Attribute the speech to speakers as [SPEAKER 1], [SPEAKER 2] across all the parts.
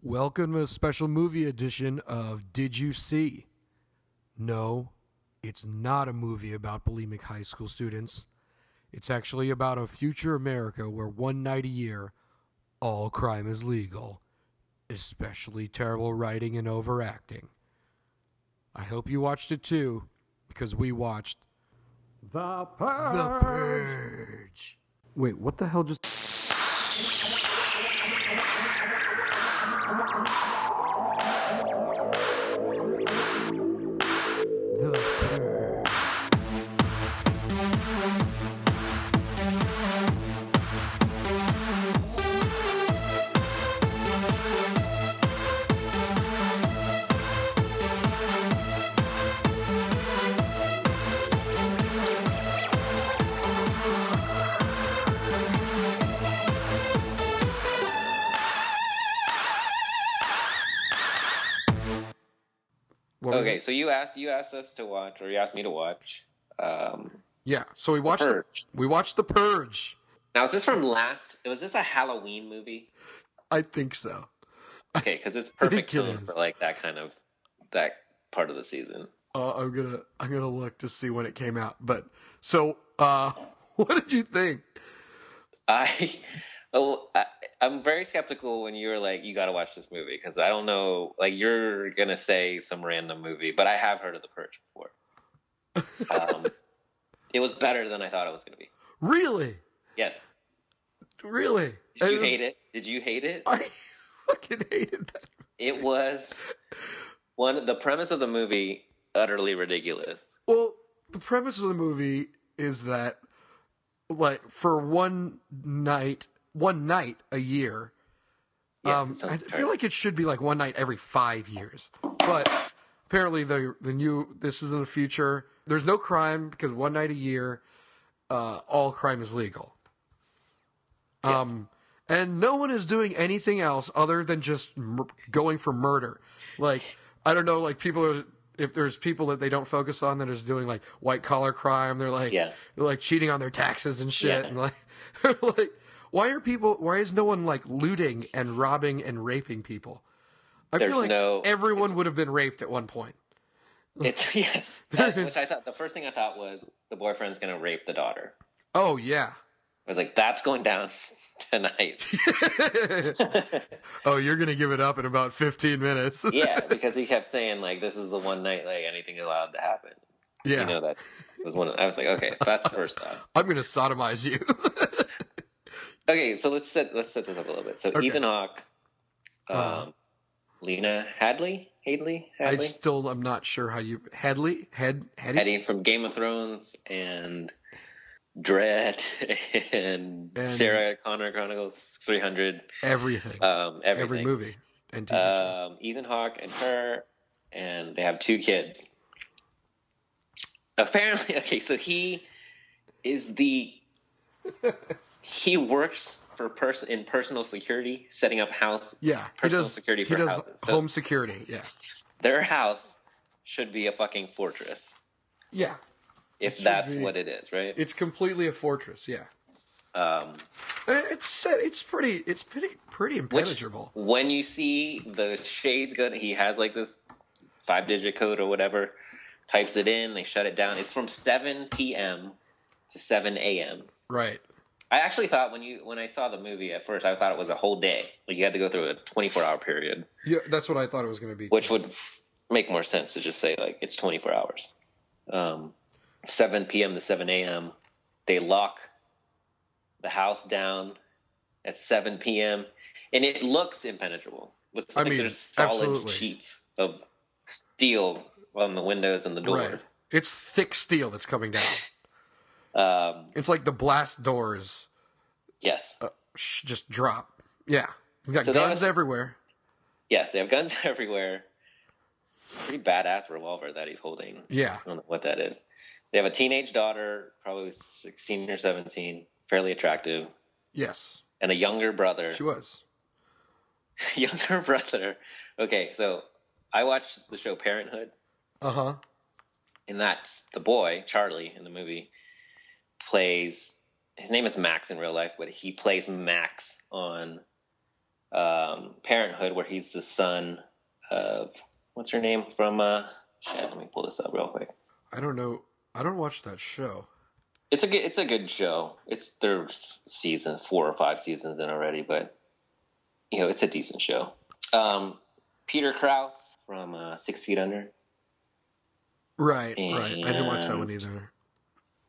[SPEAKER 1] Welcome to a special movie edition of Did You See? No, it's not a movie about bulimic high school students. It's actually about a future America where one night a year, all crime is legal, especially terrible writing and overacting. I hope you watched it too, because we watched
[SPEAKER 2] The Purge.
[SPEAKER 1] The Purge. Wait, what the hell just... The Purge.
[SPEAKER 3] Okay, so you asked us to watch, or you asked me to watch.
[SPEAKER 1] Yeah, so we watched
[SPEAKER 3] Purge.
[SPEAKER 1] we watched The Purge.
[SPEAKER 3] Now, is this from last? Was this a Halloween movie?
[SPEAKER 1] I think so.
[SPEAKER 3] Okay, because it's
[SPEAKER 1] I
[SPEAKER 3] perfect
[SPEAKER 1] think it
[SPEAKER 3] tone
[SPEAKER 1] is.
[SPEAKER 3] for like that part of the season.
[SPEAKER 1] I'm gonna look to see when it came out. But so, what did you think?
[SPEAKER 3] I'm very skeptical when you're like, you got to watch this movie because I don't know, like you're gonna say some random movie, but I have heard of The Purge before. It was better than I thought it was gonna be.
[SPEAKER 1] Really?
[SPEAKER 3] Yes.
[SPEAKER 1] Really?
[SPEAKER 3] Did you hate it? Did you hate it?
[SPEAKER 1] I fucking hated that.
[SPEAKER 3] It was the premise of the movie utterly ridiculous.
[SPEAKER 1] Well, the premise of the movie is that, like, for one night a year.
[SPEAKER 3] Yes,
[SPEAKER 1] I feel like it should be like one night every 5 years, but apparently this is in the future. There's no crime because one night a year, all crime is legal.
[SPEAKER 3] Yes.
[SPEAKER 1] And no one is doing anything else other than just going for murder. Like, I don't know, like if there's people that they don't focus on that is doing like white collar crime, they're like cheating on their taxes and shit.
[SPEAKER 3] Yeah.
[SPEAKER 1] And like, why is no one like looting and robbing and raping people? I feel like everyone would have been raped at one point.
[SPEAKER 3] Yes. Which I thought, the first thing I thought was the boyfriend's going to rape the daughter.
[SPEAKER 1] Oh, yeah.
[SPEAKER 3] I was like, that's going down tonight.
[SPEAKER 1] Oh, you're going to give it up in about 15 minutes.
[SPEAKER 3] Yeah, because he kept saying, like, this is the one night, like, anything allowed to happen.
[SPEAKER 1] Yeah.
[SPEAKER 3] You know, that was I was like, okay, that's first thought.
[SPEAKER 1] I'm going to sodomize you.
[SPEAKER 3] Okay, so let's set this up a little bit. So
[SPEAKER 1] Okay.
[SPEAKER 3] Ethan Hawke, Lena Hadley?
[SPEAKER 1] I still am not sure how you... Headley
[SPEAKER 3] from Game of Thrones and Dread and Sarah Connor Chronicles 300.
[SPEAKER 1] Everything. Every movie and TV show.
[SPEAKER 3] Ethan Hawke and her, and they have 2 kids. Apparently, okay, so he works in personal security, setting up security for houses. So
[SPEAKER 1] home security, yeah.
[SPEAKER 3] their house should be a fucking fortress.
[SPEAKER 1] Yeah.
[SPEAKER 3] If that's what it is, right?
[SPEAKER 1] It's completely a fortress, yeah. It's pretty impenetrable.
[SPEAKER 3] When you see the shades go, he has like this 5-digit code or whatever, types it in, they shut it down. It's from 7 p.m. to 7 a.m.
[SPEAKER 1] Right.
[SPEAKER 3] I actually thought when I saw the movie at first, I thought it was a whole day. Like you had to go through a 24-hour period.
[SPEAKER 1] Yeah, that's what I thought it was going to be.
[SPEAKER 3] Which would make more sense to just say like it's 24 hours. 7 p.m. to 7 a.m. They lock the house down at 7 p.m. and it looks impenetrable. Looks like there's solid
[SPEAKER 1] absolutely.
[SPEAKER 3] sheets of steel on the windows and the door.
[SPEAKER 1] Right. It's thick steel that's coming down. It's like the blast doors.
[SPEAKER 3] Yes.
[SPEAKER 1] Just drop. Yeah. You got
[SPEAKER 3] So
[SPEAKER 1] guns everywhere.
[SPEAKER 3] Yes, they have guns everywhere. Pretty badass revolver that he's holding.
[SPEAKER 1] Yeah.
[SPEAKER 3] I don't know what that is. They have a teenage daughter, probably 16 or 17, fairly attractive.
[SPEAKER 1] Yes.
[SPEAKER 3] And a younger brother.
[SPEAKER 1] She was.
[SPEAKER 3] Younger brother. Okay, so I watched the show Parenthood.
[SPEAKER 1] Uh-huh.
[SPEAKER 3] And that's the boy, Charlie, in the movie, plays... His name is Max in real life, but he plays Max on Parenthood, where he's the son of what's her name from? Shit, let me pull this up real quick.
[SPEAKER 1] I don't know. I don't watch that show.
[SPEAKER 3] It's a good show. There's 4 or 5 seasons in already, but it's a decent show. Peter Krause from 6 Feet Under.
[SPEAKER 1] Right. I didn't watch that one either.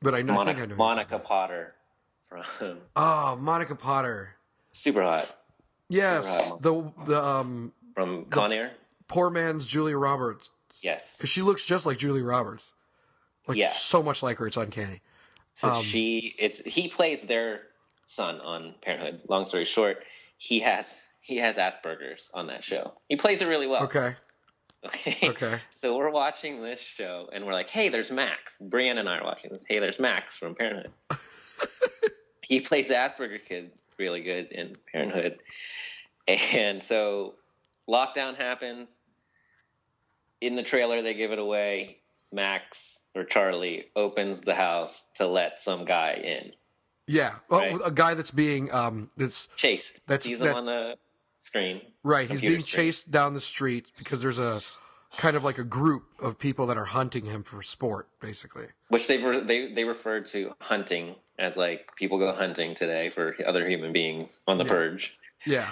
[SPEAKER 1] But I know. I think I know.
[SPEAKER 3] Monica Potter from.
[SPEAKER 1] Oh, Monica Potter.
[SPEAKER 3] Super hot.
[SPEAKER 1] Yes,
[SPEAKER 3] Super hot.
[SPEAKER 1] the
[SPEAKER 3] from Con Air.
[SPEAKER 1] Poor man's Julia Roberts.
[SPEAKER 3] Yes,
[SPEAKER 1] because she looks just like Julia Roberts. Like so much like her, it's uncanny.
[SPEAKER 3] So he plays their son on Parenthood. Long story short, he has Asperger's on that show. He plays it really well.
[SPEAKER 1] Okay.
[SPEAKER 3] So we're watching this show, and we're like, "Hey, there's Max." Brianna and I are watching this. Hey, there's Max from Parenthood. He plays the Asperger kid really good in Parenthood, and so lockdown happens. In the trailer, they give it away. Max or Charlie opens the house to let some guy in.
[SPEAKER 1] Yeah,
[SPEAKER 3] right?
[SPEAKER 1] A guy that's being
[SPEAKER 3] chased. Sees him on the screen.
[SPEAKER 1] Right, he's being chased down the street because there's a kind of like a group of people that are hunting him for sport, basically.
[SPEAKER 3] Which they refer to hunting as like people go hunting today for other human beings on the purge.
[SPEAKER 1] Yeah.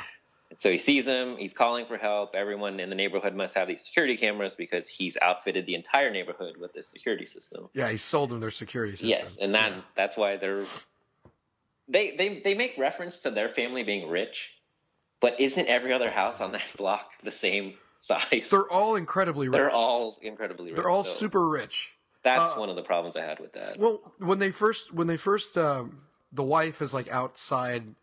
[SPEAKER 3] So he sees him. He's calling for help. Everyone in the neighborhood must have these security cameras because he's outfitted the entire neighborhood with this security system.
[SPEAKER 1] Yeah, he sold them their security system.
[SPEAKER 3] Yes, and that's why they make reference to their family being rich, but isn't every other house on that block the same size?
[SPEAKER 1] They're all incredibly rich.
[SPEAKER 3] They're all incredibly rich.
[SPEAKER 1] They're all super rich.
[SPEAKER 3] That's one of the problems I had with that.
[SPEAKER 1] Well, when they first, the wife is like outside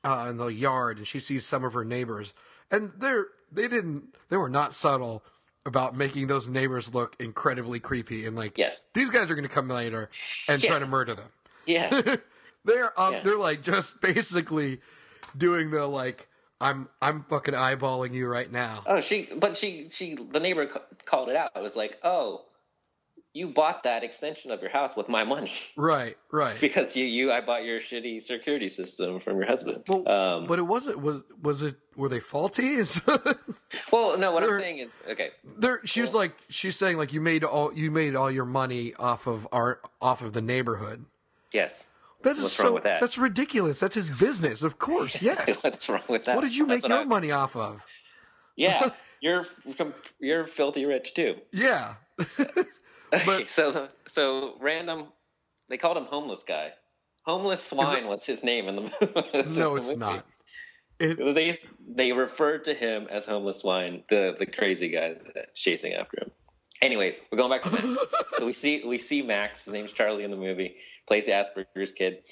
[SPEAKER 1] in the yard, and she sees some of her neighbors, and they were not subtle about making those neighbors look incredibly creepy and like, these guys are going to come later and try to murder them.
[SPEAKER 3] Yeah,
[SPEAKER 1] they're like just basically doing the like, I'm fucking eyeballing you right now.
[SPEAKER 3] Oh, the neighbor called it out. It was like, oh, you bought that extension of your house with my money. Right. Because I bought your shitty security system from your husband.
[SPEAKER 1] Well, but it wasn't. Were they faulty?
[SPEAKER 3] Well, no. What I'm saying is, okay.
[SPEAKER 1] She's saying like you made all your money off of the neighborhood.
[SPEAKER 3] Yes.
[SPEAKER 1] What's wrong with that? That's ridiculous. That's his business, of course. Yes.
[SPEAKER 3] What's wrong with that?
[SPEAKER 1] What did you make your money off of?
[SPEAKER 3] Yeah, you're filthy rich too.
[SPEAKER 1] Yeah.
[SPEAKER 3] But so random. They called him homeless guy. Homeless swine was his name in the movie.
[SPEAKER 1] No, it's not.
[SPEAKER 3] They referred to him as homeless swine, the crazy guy that's chasing after him. Anyways, we're going back to Max. So we see Max. His name's Charlie in the movie. Plays the Asperger's kid.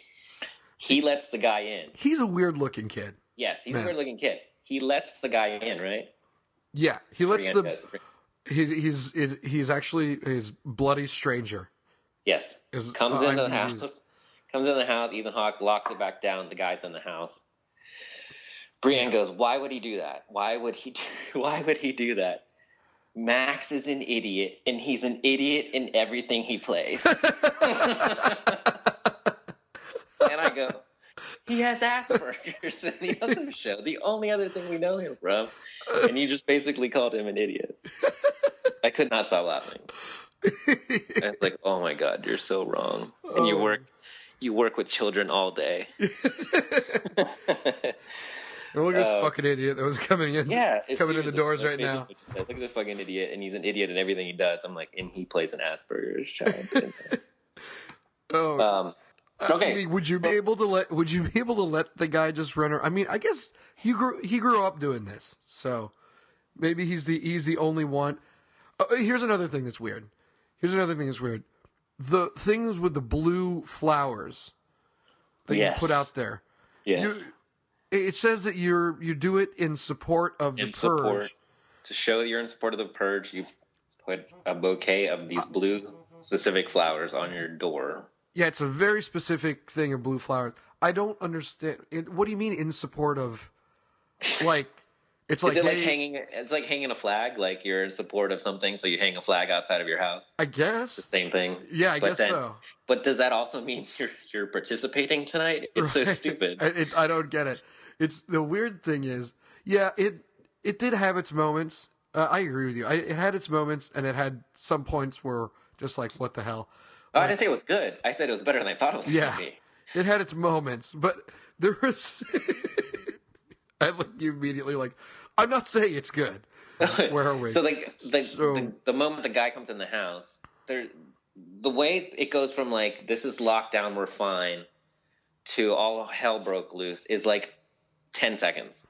[SPEAKER 3] He lets the guy in.
[SPEAKER 1] He's a weird looking kid.
[SPEAKER 3] Yes, he's a weird looking kid. He lets the guy in, right?
[SPEAKER 1] Yeah, he lets He's actually his bloody stranger.
[SPEAKER 3] Yes. Comes in the house. Ethan Hawke locks it back down. The guy's in the house. Brienne goes, "Why would he do that? Why would he do that? Max is an idiot, and he's an idiot in everything he plays." And I go, he has Asperger's in the other show. The only other thing we know him from. And you just basically called him an idiot. I could not stop laughing. I was like, oh my God, you're so wrong. And you work with children all day.
[SPEAKER 1] Look at this fucking idiot that was coming in the doors right now.
[SPEAKER 3] Look at this fucking idiot, and he's an idiot in everything he does. I'm like, and he plays an Asperger's child. Okay.
[SPEAKER 1] I mean, would you be able to let the guy just run around? I mean, I guess he grew up doing this, so maybe he's the only one. Here's another thing that's weird. The things with the blue flowers that you put out there.
[SPEAKER 3] Yes.
[SPEAKER 1] It says that you do it in support of the purge.
[SPEAKER 3] To show you're in support of the purge, you put a bouquet of these blue specific flowers on your door.
[SPEAKER 1] Yeah, it's a very specific thing of blue flowers. I don't understand. What do you mean in support of? Like, it's like
[SPEAKER 3] hanging. It's like hanging a flag. Like you're in support of something, so you hang a flag outside of your house.
[SPEAKER 1] I guess
[SPEAKER 3] it's the same thing.
[SPEAKER 1] Yeah, I guess so.
[SPEAKER 3] But does that also mean you're participating tonight? It's so stupid.
[SPEAKER 1] I don't get it. It's the weird thing is Yeah, it did have its moments. I agree with you. It had its moments, and it had some points where just like, what the hell?
[SPEAKER 3] Oh, I didn't say it was good. I said it was better than I thought it was going
[SPEAKER 1] Yeah,
[SPEAKER 3] to be.
[SPEAKER 1] it had its moments, but there was. I looked you immediately like, I'm not saying it's good. Where are we?
[SPEAKER 3] So the moment the guy comes in the house, the way it goes from like, this is lockdown, we're fine, to all hell broke loose is like 10 seconds.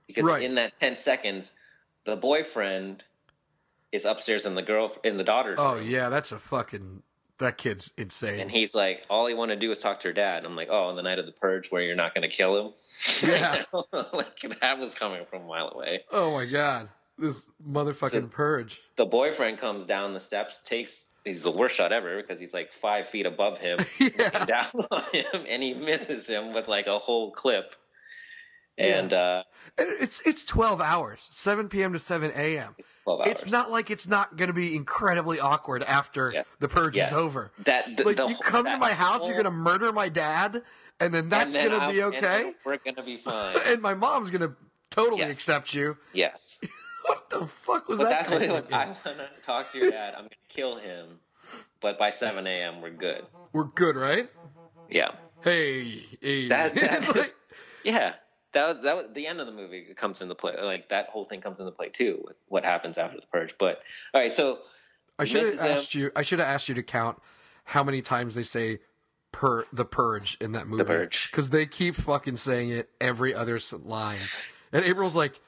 [SPEAKER 3] Because in that 10 seconds, the boyfriend is upstairs in the daughter's room.
[SPEAKER 1] Oh yeah, that kid's insane.
[SPEAKER 3] And he's like, all he want to do is talk to her dad. And I'm like, oh, on the night of the purge where you're not going to kill him?
[SPEAKER 1] Yeah.
[SPEAKER 3] Like, that was coming from a mile away.
[SPEAKER 1] Oh my god. This motherfucking purge.
[SPEAKER 3] The boyfriend comes down the steps, he's the worst shot ever because he's like 5 feet above him, looking down on him, and he misses him with like a whole clip. And
[SPEAKER 1] it's 12 hours, 7 p.m. to 7 a.m.
[SPEAKER 3] It's 12 hours.
[SPEAKER 1] It's not like it's not going to be incredibly awkward after the purge is over. You come to my house, you're going to murder my dad, and then that's going to be okay?
[SPEAKER 3] We're going to be fine.
[SPEAKER 1] And my mom's going to totally accept you.
[SPEAKER 3] Yes.
[SPEAKER 1] What the fuck was that?
[SPEAKER 3] That's what it was. I want to talk to your dad. I'm going to kill him. But by 7 a.m., we're good.
[SPEAKER 1] We're good, right?
[SPEAKER 3] Yeah.
[SPEAKER 1] Hey.
[SPEAKER 3] Yeah. That was the end of the movie comes into play. Like, that whole thing comes into play too with what happens after the purge. But all right, so
[SPEAKER 1] I should have asked you to count how many times they say the purge in that movie.
[SPEAKER 3] The purge.
[SPEAKER 1] Because they keep fucking saying it every other line. And April's like,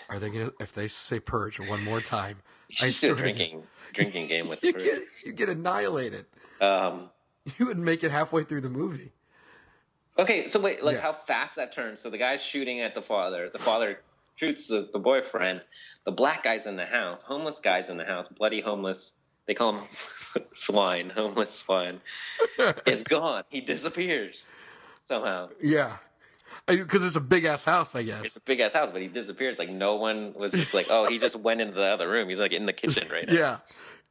[SPEAKER 1] are they gonna, if they say purge one more time,
[SPEAKER 3] I do a drinking game with the purge.
[SPEAKER 1] You get annihilated. You would make it halfway through the movie.
[SPEAKER 3] Okay, so wait, how fast that turns. So the guy's shooting at the father. The father shoots the boyfriend. The black guy's in the house. Homeless guy's in the house. Bloody homeless. They call him swine. Homeless swine. Is gone. He disappears somehow.
[SPEAKER 1] Yeah. Because it's a big-ass house, I guess.
[SPEAKER 3] It's a big-ass house, but he disappears. Like, no one was just like, oh, he just went into the other room. He's, like, in the kitchen right now.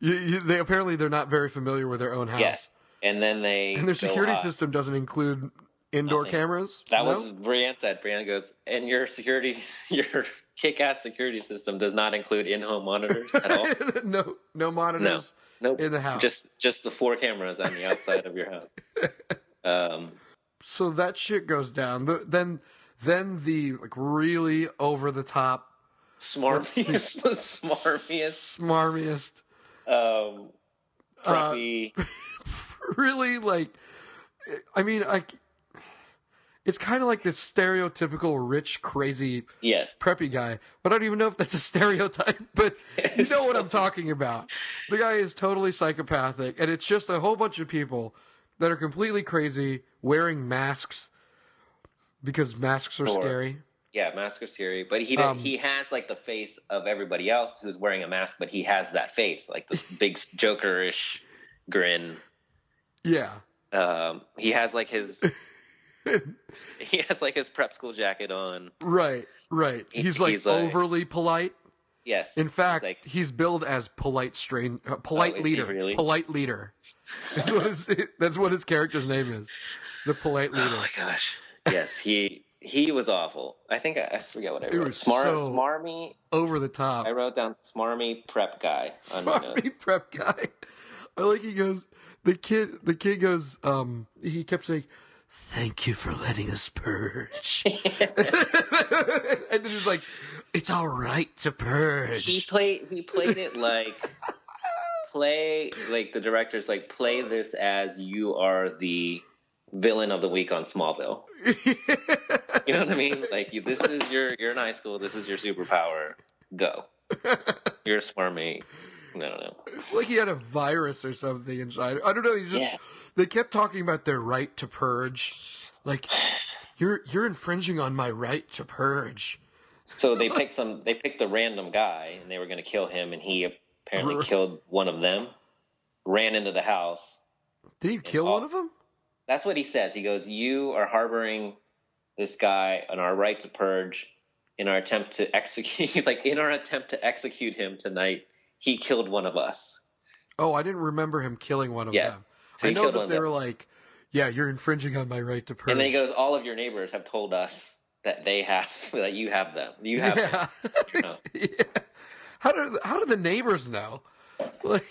[SPEAKER 1] Yeah. They're not very familiar with their own house.
[SPEAKER 3] Yes. And then and
[SPEAKER 1] their security system doesn't include indoor cameras?
[SPEAKER 3] That was Brianne said. Brianne goes, and your kick-ass security system does not include in-home monitors at all?
[SPEAKER 1] No monitors in the house.
[SPEAKER 3] Just the 4 cameras on the outside of your house.
[SPEAKER 1] So that shit goes down. Then the like really over-the-top...
[SPEAKER 3] Smarmiest. Preppy.
[SPEAKER 1] Really, like... I mean, it's kind of like this stereotypical rich, crazy, preppy guy. But I don't even know if that's a stereotype. But you know what I'm talking about. The guy is totally psychopathic, and it's just a whole bunch of people that are completely crazy, wearing masks because masks are scary.
[SPEAKER 3] Yeah, masks are scary. But he has like the face of everybody else who's wearing a mask, but he has that face, like this big Joker-ish grin.
[SPEAKER 1] Yeah.
[SPEAKER 3] He has like his... he has like his prep school jacket on.
[SPEAKER 1] Right. He's like overly polite.
[SPEAKER 3] Yes.
[SPEAKER 1] In fact, he's billed as polite leader.
[SPEAKER 3] Really?
[SPEAKER 1] Polite leader. That's what his character's name is. The polite leader.
[SPEAKER 3] Oh my gosh. Yes, he was awful. I think I forget what I wrote.
[SPEAKER 1] It was so
[SPEAKER 3] smarmy,
[SPEAKER 1] over the top.
[SPEAKER 3] I wrote down smarmy prep guy.
[SPEAKER 1] Smarmy prep guy. I like he goes. The kid goes. He kept saying, "Thank you for letting us purge." And then he's like, "It's all right to purge."
[SPEAKER 3] He played it like the director's like, play this as you are the villain of the week on Smallville. You know what I mean? Like, this is you're in high school. This is your superpower. Go. You're smarmy. I don't know.
[SPEAKER 1] Like he had a virus or something inside. I don't know. They kept talking about their right to purge. Like, you're infringing on my right to purge.
[SPEAKER 3] So they picked the random guy, and they were going to kill him, and he apparently killed one of them. Ran into the house.
[SPEAKER 1] Did he kill one of them?
[SPEAKER 3] That's what he says. He goes, "You are harboring this guy on our right to purge in our attempt to execute." He's like, "In our attempt to execute him tonight, he killed one of us."
[SPEAKER 1] Oh, I didn't remember him killing one of them.
[SPEAKER 3] So
[SPEAKER 1] I know that they were like, "Yeah, you're infringing on my right to purge."
[SPEAKER 3] And then he goes, "All of your neighbors have told us that they have that you have them. You have them. You know.
[SPEAKER 1] Yeah. How do the neighbors know? Like,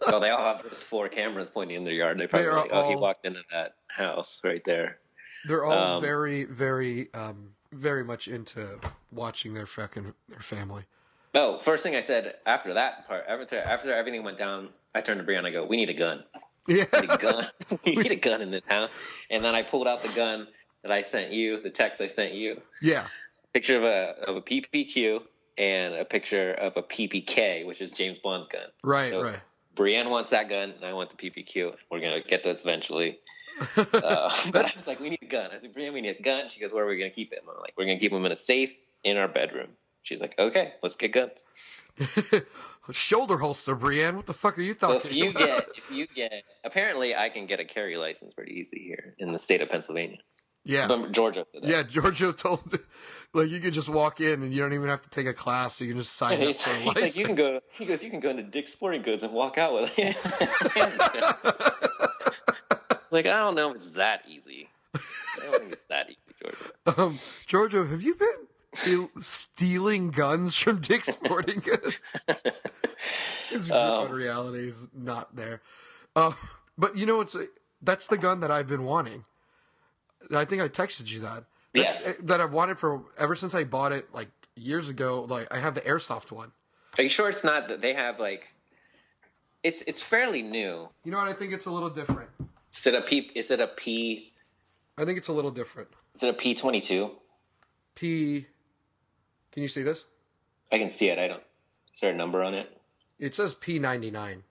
[SPEAKER 3] So they all have those 4 cameras pointing in their yard. They probably
[SPEAKER 1] They
[SPEAKER 3] were
[SPEAKER 1] are
[SPEAKER 3] like, "Oh, he
[SPEAKER 1] all-
[SPEAKER 3] walked into that house right there."
[SPEAKER 1] they're all
[SPEAKER 3] Um,
[SPEAKER 1] very, very, very much into watching their family.
[SPEAKER 3] Oh, first thing I said after that part, after everything went down, I turned to Brianna. I go, "We need a gun.
[SPEAKER 1] Yeah.
[SPEAKER 3] We need a gun. We need a gun in this house." And then I pulled out the gun that I sent you, the text I sent you,
[SPEAKER 1] Yeah.
[SPEAKER 3] picture of a PPQ and a picture of a PPK, which is James Bond's gun.
[SPEAKER 1] Right.
[SPEAKER 3] So
[SPEAKER 1] Right.
[SPEAKER 3] Brianne wants that gun, and I want the PPQ. We're gonna get those eventually. But I was like, "We need a gun." I said, "Brianne, we need a gun." She goes, "Where are we gonna keep it?" And I'm like, "We're gonna keep them in a safe in our bedroom." She's like, "Okay, let's get guns."
[SPEAKER 1] Shoulder holster, Brienne. What the fuck are you
[SPEAKER 3] So
[SPEAKER 1] talking about?
[SPEAKER 3] if you get, apparently I can get a carry license pretty easy here in the state of Pennsylvania.
[SPEAKER 1] Yeah.
[SPEAKER 3] But Georgia. For that.
[SPEAKER 1] Yeah, Giorgio told like you could just walk in and you don't even have to take a class. You can just sign up
[SPEAKER 3] He's,
[SPEAKER 1] for a
[SPEAKER 3] he's
[SPEAKER 1] license.
[SPEAKER 3] like, you can go. He goes, you can go into Dick's Sporting Goods and walk out with it. Like, I don't know if it's that easy. I don't think it's that easy, Georgia.
[SPEAKER 1] Giorgio, have you been stealing guns from Dick's Sporting Goods? His grip on reality is not there. But you know, that's the gun that I've been wanting. I think I texted you that.
[SPEAKER 3] Yes.
[SPEAKER 1] That I've wanted for ever since I bought it like years ago. Like I have the airsoft one.
[SPEAKER 3] Are you sure it's not that they have like? It's fairly new.
[SPEAKER 1] You know what? I think it's a little different.
[SPEAKER 3] Is it a P? Is it a P?
[SPEAKER 1] I think it's a little different.
[SPEAKER 3] Is it a P22?
[SPEAKER 1] P. Can you see this?
[SPEAKER 3] I can see it. I don't. Is there a number on it?
[SPEAKER 1] It says P99.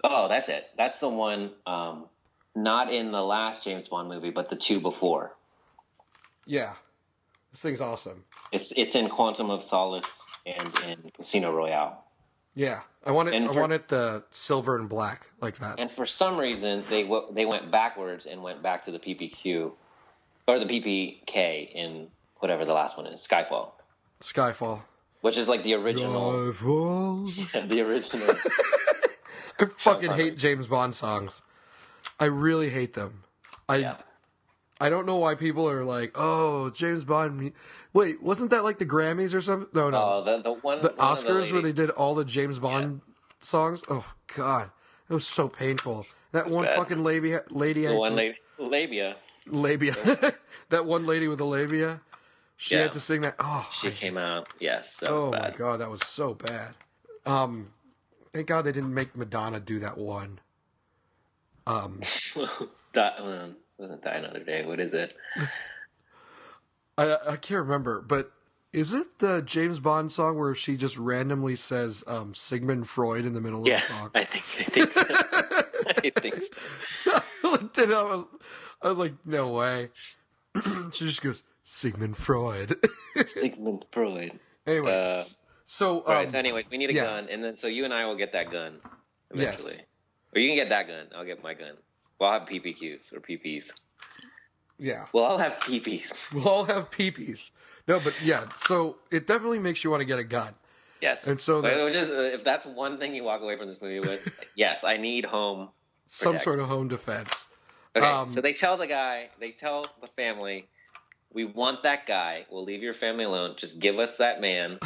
[SPEAKER 3] Oh, that's it. That's the one. Not in the last James Bond movie, but the 2 before.
[SPEAKER 1] Yeah, this thing's awesome.
[SPEAKER 3] It's in Quantum of Solace and in Casino Royale.
[SPEAKER 1] Yeah, I want it.
[SPEAKER 3] And
[SPEAKER 1] I want it the silver and black like that.
[SPEAKER 3] And for some reason, they went backwards and went back to the PPQ or the PPK in whatever the last one is,
[SPEAKER 1] Skyfall.
[SPEAKER 3] which is like the original.
[SPEAKER 1] Skyfall.
[SPEAKER 3] The original.
[SPEAKER 1] I fucking hate James Bond songs. I really hate them.
[SPEAKER 3] Yeah.
[SPEAKER 1] I don't know why people are like, "Oh, James Bond." Wait, wasn't that like the Grammys or something? No.
[SPEAKER 3] The one
[SPEAKER 1] The
[SPEAKER 3] one of
[SPEAKER 1] Oscars where they
[SPEAKER 3] ladies-
[SPEAKER 1] did all the James Bond
[SPEAKER 3] Yes.
[SPEAKER 1] songs. Oh God, it was so painful. That one
[SPEAKER 3] bad.
[SPEAKER 1] fucking lady.
[SPEAKER 3] the one labia.
[SPEAKER 1] Labia. That one lady with the labia. She
[SPEAKER 3] Yeah.
[SPEAKER 1] had to sing that. Oh,
[SPEAKER 3] She came out. Yes, that was
[SPEAKER 1] oh my
[SPEAKER 3] bad.
[SPEAKER 1] God, that was so bad. Thank God they didn't make Madonna do that one.
[SPEAKER 3] Wasn't Die Another Day. What is it?
[SPEAKER 1] I can't remember, but is it the James Bond song where she just randomly says Sigmund Freud in the middle of
[SPEAKER 3] Yeah,
[SPEAKER 1] the song?
[SPEAKER 3] I think so. I think so.
[SPEAKER 1] I looked at it, I was like, no way. She just goes, Sigmund Freud.
[SPEAKER 3] Sigmund Freud.
[SPEAKER 1] Anyway, so
[SPEAKER 3] All right. So, anyways, we need a
[SPEAKER 1] yeah.
[SPEAKER 3] gun, and then so you and I will get that gun eventually.
[SPEAKER 1] Yes.
[SPEAKER 3] Or you can get that gun. I'll get my gun. We'll have PPQs or PPs.
[SPEAKER 1] Yeah,
[SPEAKER 3] Well, I'll have PPs.
[SPEAKER 1] we'll all have peepees. No, but yeah, so it definitely makes you want to get a gun.
[SPEAKER 3] Yes.
[SPEAKER 1] And so
[SPEAKER 3] But it was just if that's one thing you walk away from this movie with, yes, I need home.
[SPEAKER 1] Some
[SPEAKER 3] Protect.
[SPEAKER 1] sort of home defense.
[SPEAKER 3] Okay. So they tell the family, we want that guy. We'll leave your family alone. Just give us that man.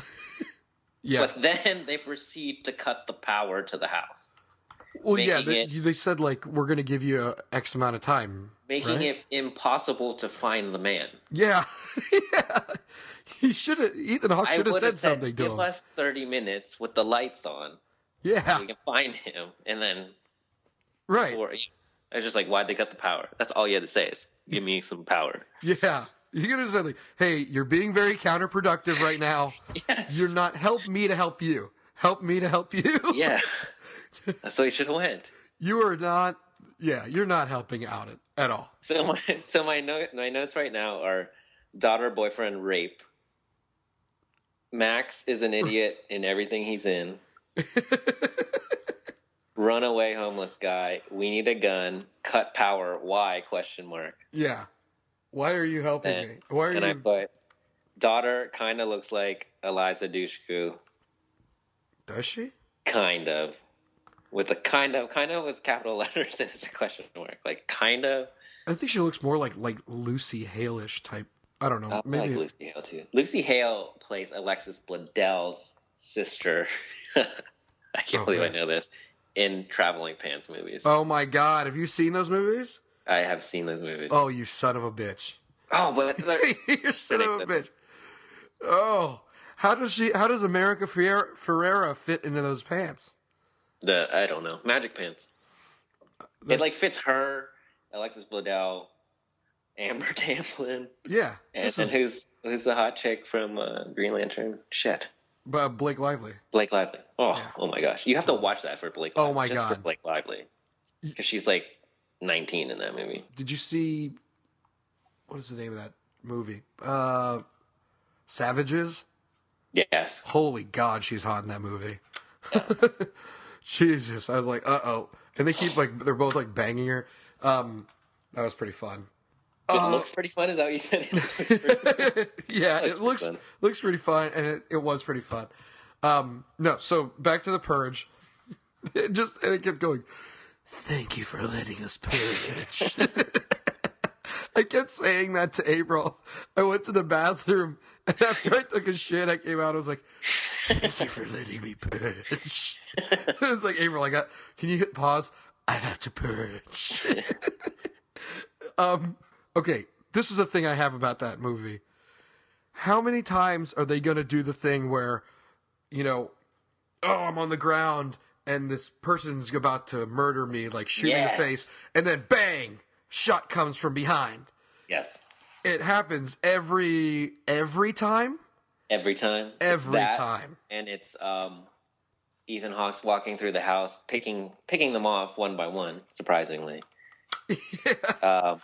[SPEAKER 1] Yeah.
[SPEAKER 3] But then they proceed to cut the power to the house.
[SPEAKER 1] Well, yeah,
[SPEAKER 3] making
[SPEAKER 1] they said, like, we're going to give you X amount of time.
[SPEAKER 3] Making
[SPEAKER 1] right?
[SPEAKER 3] it impossible to find the man.
[SPEAKER 1] Yeah. Yeah. He should have, Ethan Hawke should have
[SPEAKER 3] would
[SPEAKER 1] said something to
[SPEAKER 3] give
[SPEAKER 1] him.
[SPEAKER 3] us 30 minutes with the lights on.
[SPEAKER 1] Yeah.
[SPEAKER 3] So we can find him. And then,
[SPEAKER 1] Right.
[SPEAKER 3] I was just like, why'd they cut the power? That's all you had to say is, give me some power.
[SPEAKER 1] Yeah. You could have said, like, hey, you're being very counterproductive right now.
[SPEAKER 3] Yes.
[SPEAKER 1] You're not, help me to help you. Help me to help you.
[SPEAKER 3] Yeah. That's what he should have went.
[SPEAKER 1] You are not, you're not helping out at all.
[SPEAKER 3] So my notes right now are daughter, boyfriend, rape. Max is an idiot in everything he's in. Runaway homeless guy. We need a gun. Cut power. Why? Question mark.
[SPEAKER 1] Yeah. Why are you helping me? Why are
[SPEAKER 3] And
[SPEAKER 1] you?
[SPEAKER 3] I put daughter kind of looks like Eliza Dushku.
[SPEAKER 1] Does she?
[SPEAKER 3] Kind of. With a kind of with capital letters and it's a question mark. Like kind of.
[SPEAKER 1] I think she looks more like Lucy Hale-ish type I don't know.
[SPEAKER 3] I like
[SPEAKER 1] Maybe.
[SPEAKER 3] Lucy Hale too. Lucy Hale plays Alexis Bledell's sister. I can't believe I
[SPEAKER 1] Okay.
[SPEAKER 3] know this. In Traveling Pants movies.
[SPEAKER 1] Oh my God! Have you seen those movies?
[SPEAKER 3] I have seen those movies.
[SPEAKER 1] Oh, you son of a bitch!
[SPEAKER 3] Oh, but
[SPEAKER 1] You son of a bitch! Oh, how does America Ferrera fit into those pants?
[SPEAKER 3] I don't know. Magic Pants. It like fits her, Alexis Bledel, Amber Tamblyn.
[SPEAKER 1] Yeah.
[SPEAKER 3] And then who's the hot chick from Green Lantern? Shit.
[SPEAKER 1] Blake Lively.
[SPEAKER 3] Blake Lively. Oh,
[SPEAKER 1] Yeah.
[SPEAKER 3] oh my gosh. You have to watch that for Blake Lively.
[SPEAKER 1] Oh my
[SPEAKER 3] just
[SPEAKER 1] God.
[SPEAKER 3] for Blake Lively. Because she's like 19 in that movie.
[SPEAKER 1] Did you see, what is the name of that movie? Savages?
[SPEAKER 3] Yes.
[SPEAKER 1] Holy God, she's hot in that movie.
[SPEAKER 3] Yeah.
[SPEAKER 1] Jesus. I was like, uh-oh. And they keep like, they're both like banging her. That was pretty fun.
[SPEAKER 3] It looks pretty fun. Is that what you said? It looks pretty fun.
[SPEAKER 1] Yeah,
[SPEAKER 3] Looks
[SPEAKER 1] it
[SPEAKER 3] pretty
[SPEAKER 1] looks pretty fun, and it was pretty fun. No, so back to the Purge. It kept going. Thank you for letting us purge. I kept saying that to April. I went to the bathroom, and after I took a shit, I came out. I was like, "Thank you for letting me purge." It was like, April, can you hit pause? I have to purge. Okay, this is the thing I have about that movie. How many times are they going to do the thing where, oh, I'm on the ground and this person's about to murder me, like shoot me in the face, and then bang, shot comes from behind.
[SPEAKER 3] Yes.
[SPEAKER 1] It happens every time.
[SPEAKER 3] Every time.
[SPEAKER 1] Every time.
[SPEAKER 3] And it's Ethan Hawke's walking through the house, picking them off one by one, surprisingly.
[SPEAKER 1] Yeah.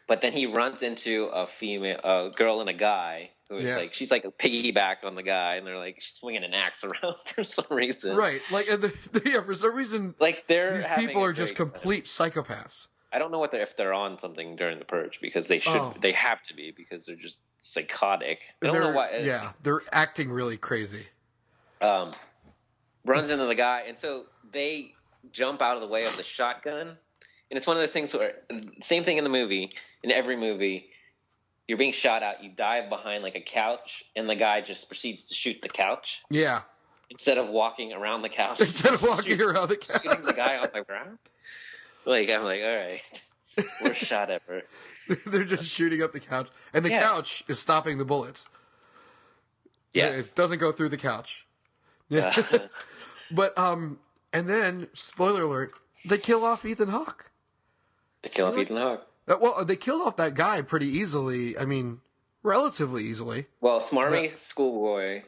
[SPEAKER 3] But then he runs into a girl and a guy who is like, she's like a piggyback on the guy, and they're like swinging an axe around for some reason.
[SPEAKER 1] Right. Like, for some reason,
[SPEAKER 3] like
[SPEAKER 1] these people are just complete psychopaths.
[SPEAKER 3] I don't know if they're on something during the Purge, because they have to be, because they're just psychotic. I don't know why.
[SPEAKER 1] Yeah, they're acting really crazy.
[SPEAKER 3] Runs into the guy, and so they jump out of the way of the shotgun. And it's one of those things where, same thing in the movie, in every movie, you're being shot at, you dive behind like a couch, and the guy just proceeds to shoot the couch.
[SPEAKER 1] Yeah.
[SPEAKER 3] Instead of walking around the couch.
[SPEAKER 1] Instead of walking around the couch.
[SPEAKER 3] Shooting the guy on the ground. Like, I'm like, all right, worst shot ever.
[SPEAKER 1] They're just shooting up the couch. And the couch is stopping the bullets.
[SPEAKER 3] Yes.
[SPEAKER 1] It doesn't go through the couch. Yeah. But, and then, spoiler alert, they kill off Ethan Hawke.
[SPEAKER 3] They kill off Ethan Hawke.
[SPEAKER 1] Well, they killed off that guy pretty easily. I mean, relatively easily.
[SPEAKER 3] Well, smarmy schoolboy,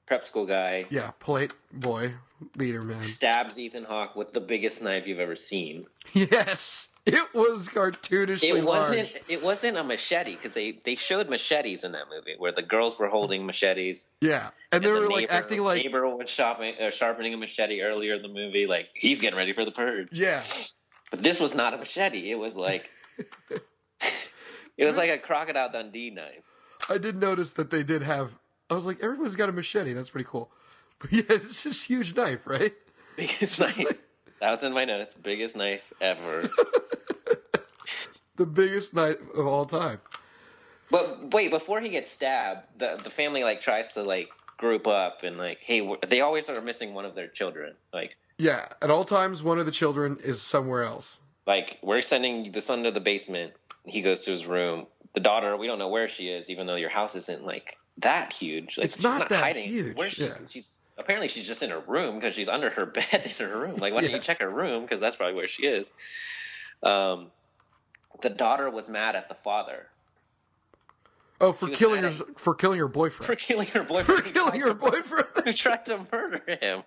[SPEAKER 3] prep school guy.
[SPEAKER 1] Yeah, polite boy, leader man.
[SPEAKER 3] Stabs Ethan Hawke with the biggest knife you've ever seen.
[SPEAKER 1] Yes, it was cartoonishly large.
[SPEAKER 3] It wasn't a machete, because they showed machetes in that movie where the girls were holding machetes.
[SPEAKER 1] Yeah, and they were like acting like
[SPEAKER 3] neighbor was sharpening a machete earlier in the movie, like he's getting ready for the Purge.
[SPEAKER 1] Yeah,
[SPEAKER 3] but this was not a machete. It was like it was like a Crocodile Dundee knife.
[SPEAKER 1] I did notice that they did have. I was like, everyone's got a machete. That's pretty cool. But yeah, it's just a huge knife, right?
[SPEAKER 3] Biggest knife. That was in my notes. Biggest knife ever.
[SPEAKER 1] The biggest knife of all time.
[SPEAKER 3] But wait, before he gets stabbed, the family like tries to like group up and like, hey, they always are missing one of their children. Like,
[SPEAKER 1] yeah, at all times, one of the children is somewhere else.
[SPEAKER 3] Like, we're sending the son to the basement. He goes to his room. The daughter, we don't know where she is, even though your house isn't like that huge. Like,
[SPEAKER 1] it's not that
[SPEAKER 3] hiding.
[SPEAKER 1] huge.
[SPEAKER 3] Where's she? She's apparently she's just in her room, because she's under her bed in her room. Like, why don't you check her room? Because that's probably where she is. The daughter was mad at the father.
[SPEAKER 1] Oh, for killing her boyfriend.
[SPEAKER 3] For killing her boyfriend.
[SPEAKER 1] For killing her boyfriend.
[SPEAKER 3] Who tried to murder him.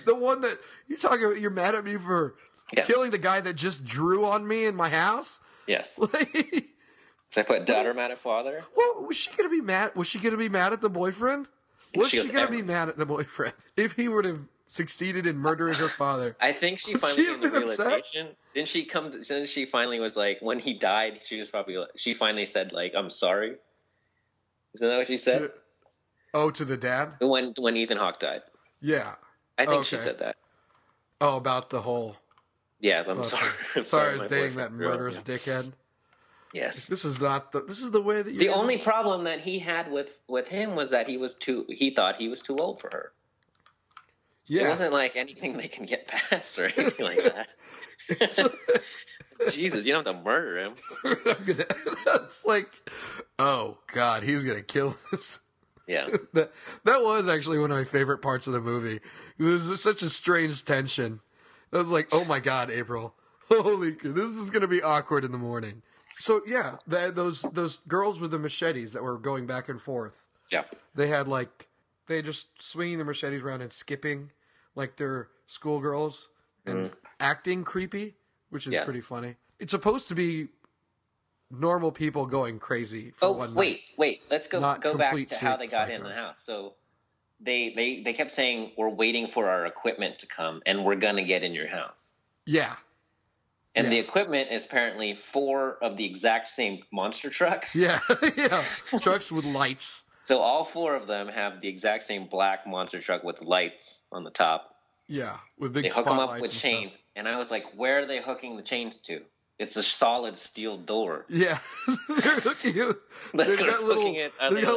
[SPEAKER 1] The one that you're talking about, you're mad at me for killing the guy that just drew on me in my house?
[SPEAKER 3] Yes.
[SPEAKER 1] Like,
[SPEAKER 3] so I put daughter mad at father.
[SPEAKER 1] Well, was she gonna be mad? Was she gonna be mad at the boyfriend? Was she gonna be mad at the boyfriend if he would have succeeded in murdering her father?
[SPEAKER 3] I think she finally came to the realization. Then she finally was like, when he died, she finally said like, I'm sorry. Isn't that what she said?
[SPEAKER 1] To the dad?
[SPEAKER 3] When Ethan Hawke died.
[SPEAKER 1] Yeah.
[SPEAKER 3] I think she said that.
[SPEAKER 1] Oh, about the whole.
[SPEAKER 3] Yes, I'm sorry. I'm
[SPEAKER 1] sorry I was dating
[SPEAKER 3] boyfriend
[SPEAKER 1] that murderous dickhead.
[SPEAKER 3] Yes.
[SPEAKER 1] This is not the. This is the way that you.
[SPEAKER 3] The only problem that he had with him was that he thought he was too old for her.
[SPEAKER 1] Yeah.
[SPEAKER 3] It wasn't like anything they can get past or anything like that. Jesus, you don't have to murder him.
[SPEAKER 1] That's like, oh God, he's gonna kill us.
[SPEAKER 3] Yeah.
[SPEAKER 1] That was actually one of my favorite parts of the movie. There's such a strange tension. I was like, oh my God, April, holy, this is gonna be awkward in the morning. So yeah, those girls with the machetes that were going back and forth.
[SPEAKER 3] Yeah.
[SPEAKER 1] They just swinging the machetes around and skipping like they're schoolgirls and acting creepy, which is pretty funny. It's supposed to be normal people going crazy for one night.
[SPEAKER 3] Wait. Let's go back to how they got
[SPEAKER 1] psychos.
[SPEAKER 3] in the house. So they kept saying, we're waiting for our equipment to come and we're going to get in your house.
[SPEAKER 1] Yeah.
[SPEAKER 3] And the equipment is apparently 4 of the exact same monster truck.
[SPEAKER 1] Yeah. Yeah. Trucks with lights.
[SPEAKER 3] So all 4 of them have the exact same black monster truck with lights on the top.
[SPEAKER 1] Yeah. With big
[SPEAKER 3] They hook them up
[SPEAKER 1] spotlights
[SPEAKER 3] with
[SPEAKER 1] and
[SPEAKER 3] chains.
[SPEAKER 1] stuff.
[SPEAKER 3] And I was like, where are they hooking the chains to? It's a solid steel door.
[SPEAKER 1] Yeah. They're hooking it. They've got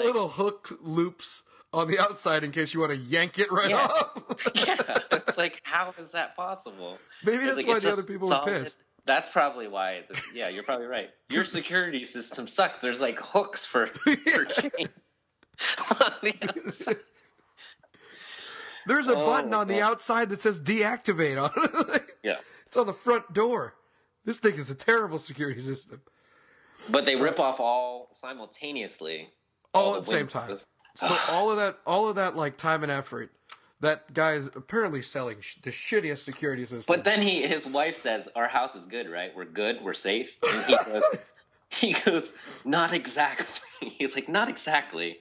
[SPEAKER 1] little hook loops on the outside in case you want to yank it right off.
[SPEAKER 3] Yeah. It's like, how is that possible?
[SPEAKER 1] Maybe that's why the other people were pissed.
[SPEAKER 3] That's probably why. Yeah, you're probably right. Your security system sucks. There's like hooks for chains on the outside.
[SPEAKER 1] There's a button on the outside that says deactivate on it.
[SPEAKER 3] Yeah.
[SPEAKER 1] It's on the front door. This thing is a terrible security system.
[SPEAKER 3] But they rip off all simultaneously.
[SPEAKER 1] All at the same time. So all of that like time and effort. That guy is apparently selling the shittiest security system.
[SPEAKER 3] But then his wife says, our house is good, right? We're good. We're safe. And he goes, not exactly. He's like, not exactly.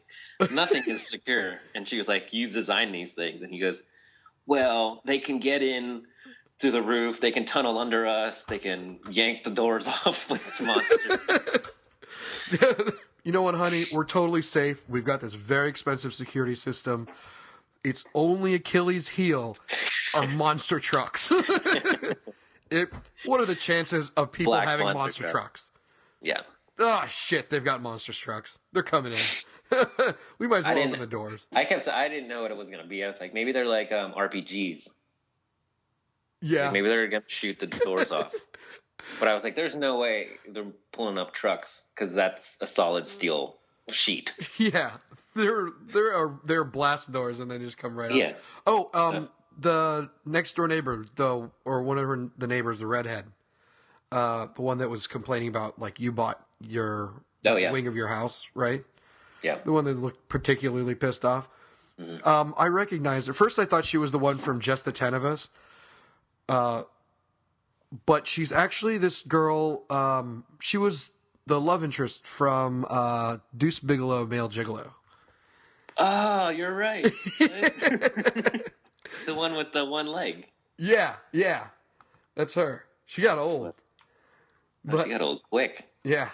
[SPEAKER 3] Nothing is secure. And she was like, you designed these things. And he goes, well, they can get in through the roof. They can tunnel under us. They can yank the doors off with the monster.
[SPEAKER 1] You know what, honey? We're totally safe. We've got this very expensive security system. Its only Achilles heel are monster trucks. What are the chances of people having monster trucks?
[SPEAKER 3] Yeah.
[SPEAKER 1] Oh, shit. They've got monster trucks. They're coming in. We might as well open the doors.
[SPEAKER 3] I didn't know what it was going to be. I was like, maybe they're like RPGs.
[SPEAKER 1] Yeah.
[SPEAKER 3] Like maybe they're going to shoot the doors off. But I was like, there's no way they're pulling up trucks because that's a solid steel sheet.
[SPEAKER 1] Yeah. They're blast doors and they just come right up.
[SPEAKER 3] Yeah.
[SPEAKER 1] Oh, the next door neighbor, one of the neighbors, the redhead, the one that was complaining about, like, you bought your wing of your house, right?
[SPEAKER 3] Yeah.
[SPEAKER 1] The one that looked particularly pissed off. Mm-hmm. I recognized her. First, I thought she was the one from Just the 10 of Us. But she's actually this girl. She was the love interest from Deuce Bigalow, Male Gigolo.
[SPEAKER 3] Oh, you're right. The one with the one leg.
[SPEAKER 1] Yeah. That's her. She got old.
[SPEAKER 3] She got old quick.
[SPEAKER 1] Yeah.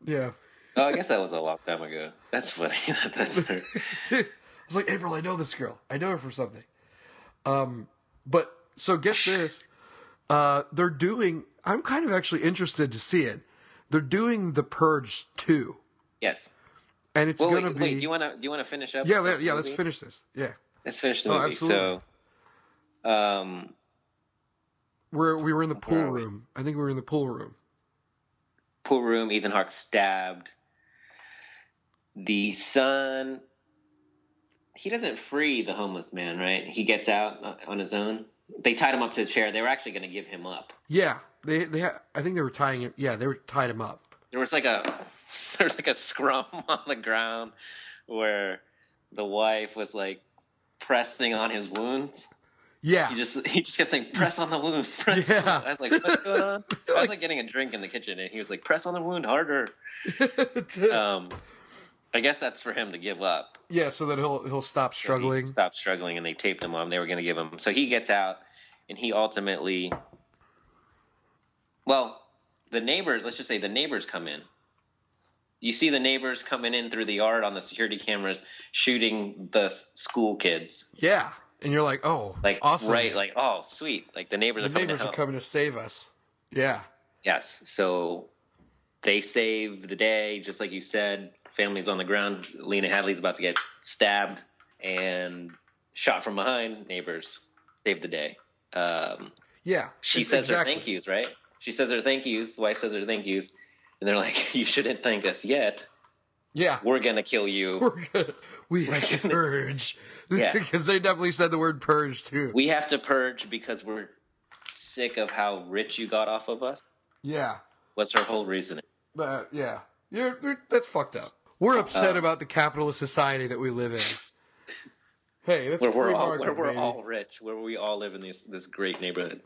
[SPEAKER 3] Oh, I guess that was a long time ago. That's funny. That's her.
[SPEAKER 1] I was like, April, I know this girl. I know her from something. But, so get this. They're doing... I'm kind of actually interested to see it. They're doing The Purge 2.
[SPEAKER 3] Yes.
[SPEAKER 1] And it's going to be...
[SPEAKER 3] Wait, do you want to finish up?
[SPEAKER 1] Yeah, let's finish this. Yeah.
[SPEAKER 3] Let's finish the movie.
[SPEAKER 1] Absolutely.
[SPEAKER 3] So,
[SPEAKER 1] we were in the pool room. I think we were in the pool room.
[SPEAKER 3] Pool room, Ethan Hawke stabbed. The son... He doesn't free the homeless man, right? He gets out on his own. They tied him up to a chair. They were actually going to give him up.
[SPEAKER 1] Yeah. I think they were tying him. Yeah, they were tied him up.
[SPEAKER 3] There was like a scrum on the ground where the wife was like pressing on his wounds.
[SPEAKER 1] Yeah.
[SPEAKER 3] He just kept saying, press on the wound. Press on the wound. I was like, what's going on? I was like getting a drink in the kitchen and he was like, press on the wound harder. I guess that's for him to give up.
[SPEAKER 1] Yeah, so that he'll stop struggling.
[SPEAKER 3] So he stopped struggling and they taped him on. They were going to give him. So he gets out and he ultimately, well, let's just say the neighbors come in. You see the neighbors coming in through the yard on the security cameras shooting the school kids.
[SPEAKER 1] Yeah. And you're like, oh,
[SPEAKER 3] like,
[SPEAKER 1] awesome.
[SPEAKER 3] Right, like, oh, sweet. Like the neighbors are coming to help.
[SPEAKER 1] Coming to save us. Yeah.
[SPEAKER 3] Yes. So They save the day, just like you said. Family's on the ground. Lena Headey's about to get stabbed and shot from behind. Neighbors save the day.
[SPEAKER 1] Yeah.
[SPEAKER 3] She says her thank yous, right? She says her thank yous. The wife says her thank yous. And they're like, you shouldn't thank us yet.
[SPEAKER 1] Yeah.
[SPEAKER 3] We're going to kill you.
[SPEAKER 1] We have to purge.
[SPEAKER 3] Yeah.
[SPEAKER 1] Because they definitely said the word purge, too.
[SPEAKER 3] We have to purge because we're sick of how rich you got off of us.
[SPEAKER 1] Yeah.
[SPEAKER 3] What's her whole reasoning?
[SPEAKER 1] Yeah. That's fucked up. We're upset about the capitalist society that we live in. Hey, that's
[SPEAKER 3] where
[SPEAKER 1] market,
[SPEAKER 3] we're
[SPEAKER 1] baby.
[SPEAKER 3] all rich, where we all live in this great neighborhood.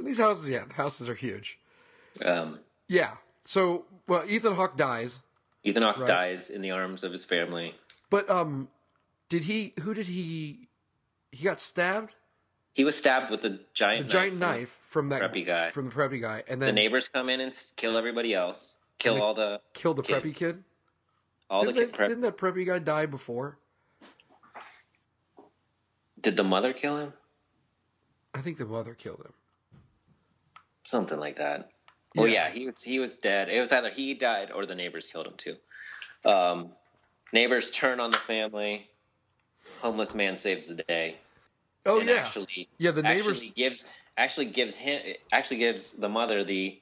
[SPEAKER 1] These houses, the houses are huge.
[SPEAKER 3] Um,
[SPEAKER 1] Yeah. So, well, Ethan Hawke dies.
[SPEAKER 3] Ethan Hawke dies in the arms of his family.
[SPEAKER 1] But, he got stabbed?
[SPEAKER 3] He was stabbed with a giant
[SPEAKER 1] knife from that
[SPEAKER 3] preppy guy.
[SPEAKER 1] From the preppy guy. And then
[SPEAKER 3] the neighbors come in and kill everybody else. Kill the
[SPEAKER 1] kids. Preppy kid? Didn't that preppy guy die before?
[SPEAKER 3] Did the mother kill him?
[SPEAKER 1] I think the mother killed him.
[SPEAKER 3] Something like that.
[SPEAKER 1] Yeah.
[SPEAKER 3] Oh yeah, he was dead. It was either he died or the neighbors killed him too. Neighbors turn on the family. Homeless man saves the day.
[SPEAKER 1] Oh
[SPEAKER 3] and
[SPEAKER 1] yeah. The neighbors
[SPEAKER 3] actually gives the mother the.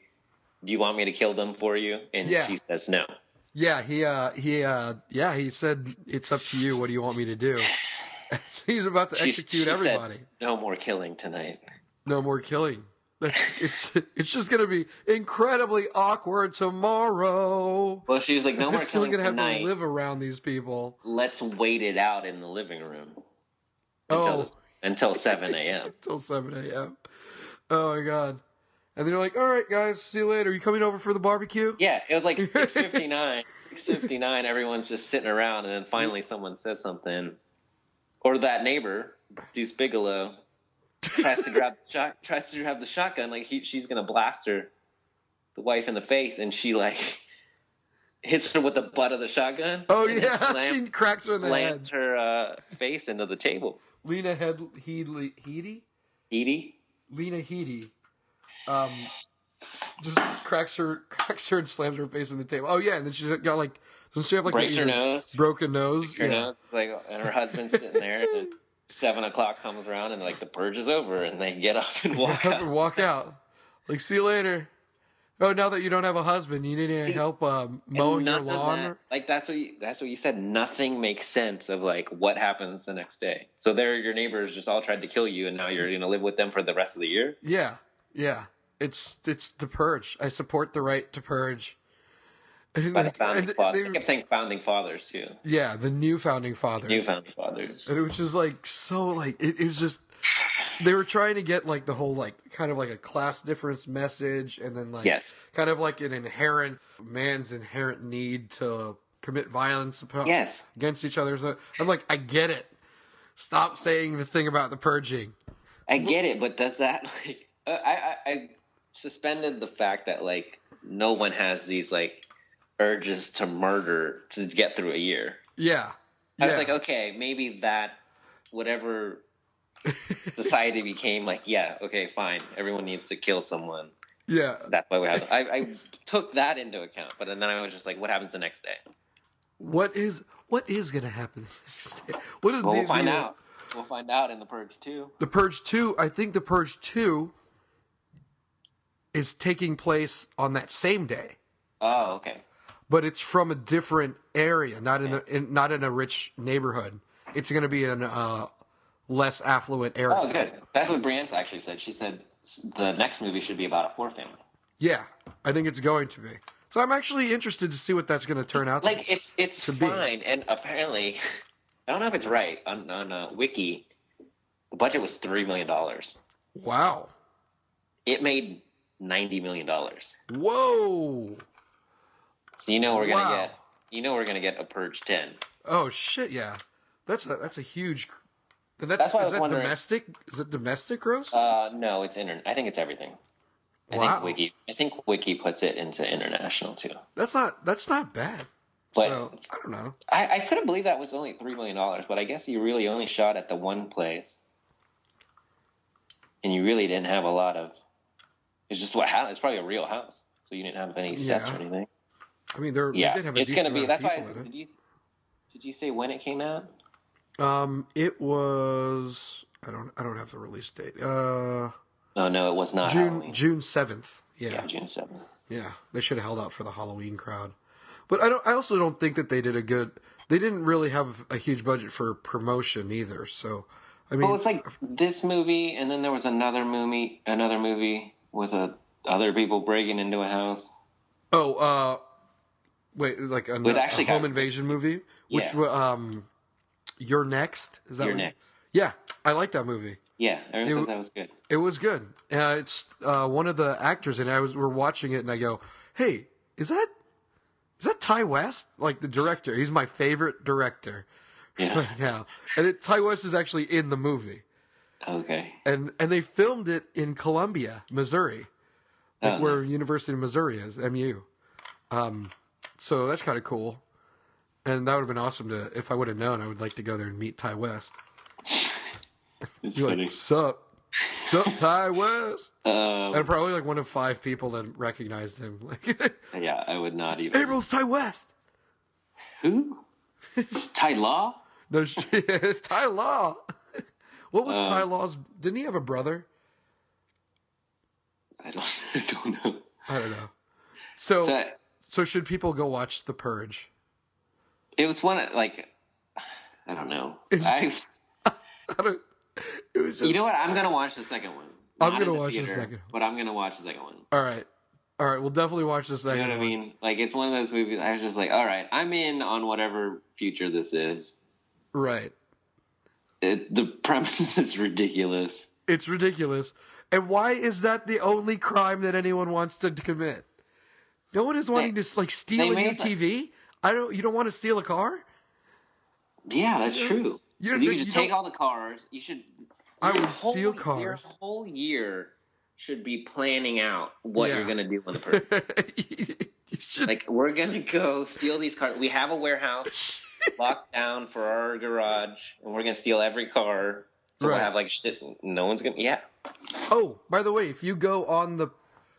[SPEAKER 3] Do you want me to kill them for you? And she says no.
[SPEAKER 1] Yeah, he said it's up to you. What do you want me to do? He's about to execute everybody.
[SPEAKER 3] Said, no more killing tonight.
[SPEAKER 1] No more killing. It's just going to be incredibly awkward tomorrow.
[SPEAKER 3] Well, she was like, no more killing tonight.
[SPEAKER 1] Still going to have to live around these people.
[SPEAKER 3] Let's wait it out in the living room. Until 7 a.m.
[SPEAKER 1] Until 7 a.m. Oh, my God. And they're like, all right, guys, see you later. You coming over for the barbecue?
[SPEAKER 3] Yeah, it was like 6:59. 6:59, everyone's just sitting around, and then finally someone says something. Or that neighbor, Deuce Bigelow, tries to grab the shotgun, like she's gonna blast the wife in the face, and she like hits her with the butt of the shotgun.
[SPEAKER 1] Oh yeah, she cracks her in the head.
[SPEAKER 3] Slams her face into the table.
[SPEAKER 1] Lena Headey. Lena Headey. Just cracks her and slams her face in the table. Oh yeah, and then she's got like, doesn't she have like
[SPEAKER 3] breaks her nose,
[SPEAKER 1] broken nose?
[SPEAKER 3] Her nose, like, and her husband's sitting there. And 7 o'clock comes around, and like the purge is over, and they get up and walk out.
[SPEAKER 1] Like, see you later. Oh, now that you don't have a husband, you need any help mowing your lawn?
[SPEAKER 3] Like that's what you said. Nothing makes sense of like what happens the next day. So your neighbors just all tried to kill you, and now you're gonna live with them for the rest of the year.
[SPEAKER 1] Yeah. It's the purge. I support the right to purge.
[SPEAKER 3] By the founding fathers. They kept saying founding fathers too.
[SPEAKER 1] Yeah, the new founding fathers.
[SPEAKER 3] And
[SPEAKER 1] it was just like so like it was just they were trying to get like the whole like kind of like a class difference message, and then like kind of like man's inherent need to commit violence against each other. So I'm like, I get it. Stop saying the thing about the purging.
[SPEAKER 3] I get it, but does that like I suspended the fact that like no one has these like urges to murder to get through a year.
[SPEAKER 1] Yeah.
[SPEAKER 3] I was like, okay, maybe that whatever society became like, yeah, okay, fine. Everyone needs to kill someone.
[SPEAKER 1] Yeah.
[SPEAKER 3] That's why we have I took that into account, but then I was just like, what happens the next day?
[SPEAKER 1] What is gonna happen the next day? We'll
[SPEAKER 3] find out. We'll find out in The Purge 2.
[SPEAKER 1] The Purge 2, I think The Purge 2 is taking place on that same day.
[SPEAKER 3] Oh, okay.
[SPEAKER 1] But it's from a different area, not in a rich neighborhood. It's going to be in a less affluent area.
[SPEAKER 3] Oh, good. That's what Brienne actually said. She said the next movie should be about a poor family.
[SPEAKER 1] Yeah, I think it's going to be. So I'm actually interested to see what that's going to turn out to be.
[SPEAKER 3] Like, it's fine, and apparently, I don't know if it's right, on Wiki, the budget was $3 million.
[SPEAKER 1] Wow.
[SPEAKER 3] It made $90 million.
[SPEAKER 1] Whoa.
[SPEAKER 3] So we're gonna get a Purge 10.
[SPEAKER 1] Oh shit! Yeah, that's a huge.
[SPEAKER 3] That's why I was wondering,
[SPEAKER 1] domestic? Is it domestic gross?
[SPEAKER 3] No, it's I think it's everything. I think Wiki puts it into international too.
[SPEAKER 1] That's not bad. But so, I don't know.
[SPEAKER 3] I couldn't believe that was only $3 million, but I guess you really only shot at the one place, and you really didn't have a lot of. It's just it's probably a real house. so you didn't have any sets or anything.
[SPEAKER 1] I mean, they
[SPEAKER 3] Yeah,
[SPEAKER 1] did have a
[SPEAKER 3] it's
[SPEAKER 1] decent
[SPEAKER 3] gonna be.
[SPEAKER 1] amount of
[SPEAKER 3] That's why.
[SPEAKER 1] people in it.
[SPEAKER 3] Did you say when it came out?
[SPEAKER 1] It was I don't have the release date.
[SPEAKER 3] Oh no, it was not Halloween.
[SPEAKER 1] June 7th.
[SPEAKER 3] Yeah, June 7th.
[SPEAKER 1] Yeah, they should have held out for the Halloween crowd. But I also don't think that they didn't really have a huge budget for promotion either. So, I mean,
[SPEAKER 3] well, it's like this movie, and then there was another movie with other people breaking into a house.
[SPEAKER 1] Oh, wait, like a home invasion movie, which You're Next. Is that
[SPEAKER 3] You're Next?
[SPEAKER 1] Yeah, I like that movie.
[SPEAKER 3] Yeah, I thought that was good.
[SPEAKER 1] It was good. It's one of the actors, and we're watching it, and I go, "Hey, is that Ty West? Like the director? He's my favorite director right now." And Ty West is actually in the movie.
[SPEAKER 3] Okay.
[SPEAKER 1] And they filmed it in Columbia, Missouri, where University of Missouri is, MU. So that's kind of cool. And that would have been awesome if I would have known. I would like to go there and meet Ty West.
[SPEAKER 3] It's
[SPEAKER 1] You're
[SPEAKER 3] funny.
[SPEAKER 1] like, sup, Ty West? And probably like one of 5 people that recognized him.
[SPEAKER 3] Yeah, I would not even.
[SPEAKER 1] April's Ty West.
[SPEAKER 3] Who? Ty Law?
[SPEAKER 1] No, Ty Law. What was Ty Law's? Didn't he have a brother?
[SPEAKER 3] I don't know.
[SPEAKER 1] I don't know. So should people go watch The Purge?
[SPEAKER 3] It was one like I don't know.
[SPEAKER 1] It was just,
[SPEAKER 3] you know what? I'm gonna watch the second one.
[SPEAKER 1] I'm gonna watch the second one.
[SPEAKER 3] But I'm gonna watch the second one.
[SPEAKER 1] All right. We'll definitely watch the second one.
[SPEAKER 3] You know what I mean? Like it's one of those movies. I was just like, all right, I'm in on whatever future this is.
[SPEAKER 1] Right.
[SPEAKER 3] The premise is ridiculous.
[SPEAKER 1] It's ridiculous. And why is that the only crime that anyone wants to commit? No one is wanting to steal a new TV. You don't want to steal a car?
[SPEAKER 3] Yeah, that's true. You could just take all the cars. You should.
[SPEAKER 1] I would steal cars.
[SPEAKER 3] Your whole year should be planning out what you're going to do on the Purge. Like, we're going to go steal these cars. We have a warehouse locked down for our garage, and we're going to steal every car. So we'll have shit. No one's going to. Yeah.
[SPEAKER 1] Oh, by the way, if you go on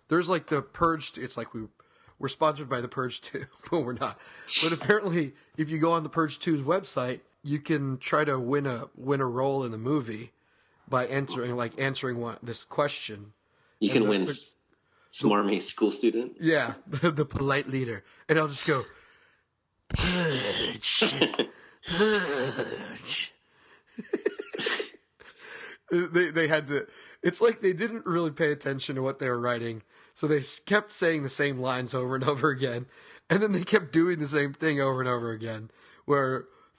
[SPEAKER 1] there's the Purge. It's like we're sponsored by the Purge 2, but we're not. But apparently, if you go on the Purge 2's website, you can try to win a role in the movie by answering this question.
[SPEAKER 3] You can win smarmy school student.
[SPEAKER 1] Yeah, the polite leader, and I'll just go Purge, Purge. They had to. It's like they didn't really pay attention to what they were writing, so they kept saying the same lines over and over again, and then they kept doing the same thing over and over again.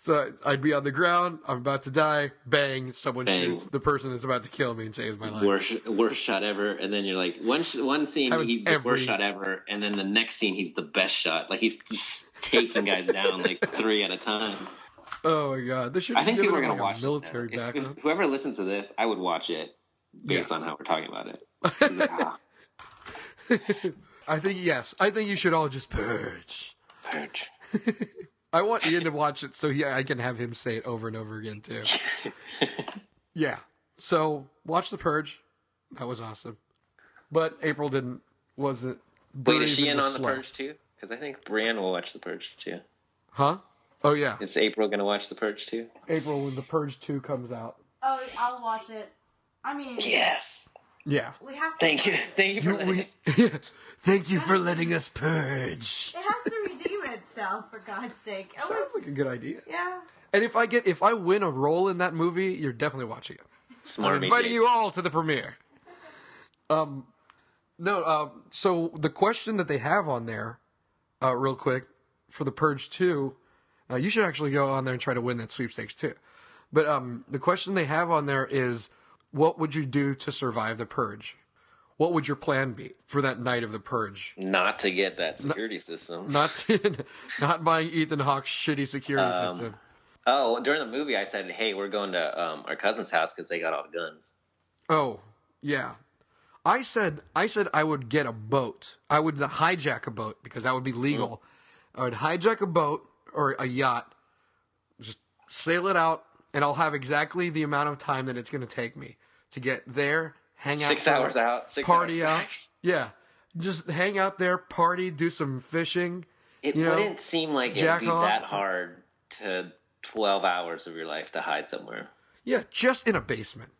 [SPEAKER 1] So I'd be on the ground, I'm about to die, bang, someone shoots the person that's about to kill me and saves my life.
[SPEAKER 3] Worst shot ever, and then you're like, one scene he's the worst shot ever, and then the next scene he's the best shot. Like he's just taking guys down 3 at a time.
[SPEAKER 1] Oh my god!
[SPEAKER 3] I think people are going to watch
[SPEAKER 1] military
[SPEAKER 3] this.
[SPEAKER 1] If
[SPEAKER 3] whoever listens to this, I would watch it based on how we're talking about it.
[SPEAKER 1] I think you should all just purge.
[SPEAKER 3] Purge.
[SPEAKER 1] I want Ian to watch it so I can have him say it over and over again too. Yeah. So watch The Purge. That was awesome. But April wasn't.
[SPEAKER 3] Wait, is she in on The Purge too? Because I think Brienne will watch The Purge too.
[SPEAKER 1] Huh? Oh yeah.
[SPEAKER 3] Is April going to watch The Purge too?
[SPEAKER 1] April, when The Purge 2 comes out.
[SPEAKER 4] Oh, I'll watch it. I mean,
[SPEAKER 3] yes.
[SPEAKER 1] Yeah.
[SPEAKER 4] We have to.
[SPEAKER 3] Thank you for letting us.
[SPEAKER 1] Thank you for letting us purge.
[SPEAKER 4] It has to redeem itself, for God's sake.
[SPEAKER 1] Sounds like a good idea.
[SPEAKER 4] Yeah.
[SPEAKER 1] And if I win a role in that movie, you're definitely watching it. I'm inviting you all to the premiere. So the question that they have on there, real quick, for The Purge 2, you should actually go on there and try to win that sweepstakes too. But the question they have on there is, what would you do to survive the Purge? What would your plan be for that night of the Purge?
[SPEAKER 3] Not to get that security system.
[SPEAKER 1] Not buying Ethan Hawke's shitty security system.
[SPEAKER 3] Oh, during the movie, I said, "Hey, we're going to our cousin's house because they got all the guns."
[SPEAKER 1] Oh, yeah. I said I would get a boat. I would hijack a boat because that would be legal. I would hijack a boat or a yacht, just sail it out, and I'll have exactly the amount of time that it's going to take me to get there, hang out,
[SPEAKER 3] 6 hours out, 6
[SPEAKER 1] party
[SPEAKER 3] hours
[SPEAKER 1] out.
[SPEAKER 3] back.
[SPEAKER 1] Yeah, just hang out there, party, do some fishing.
[SPEAKER 3] It
[SPEAKER 1] you know,
[SPEAKER 3] wouldn't seem like it'd
[SPEAKER 1] jack
[SPEAKER 3] be
[SPEAKER 1] off.
[SPEAKER 3] that hard to 12 hours of your life to hide somewhere.
[SPEAKER 1] Yeah, just in a basement.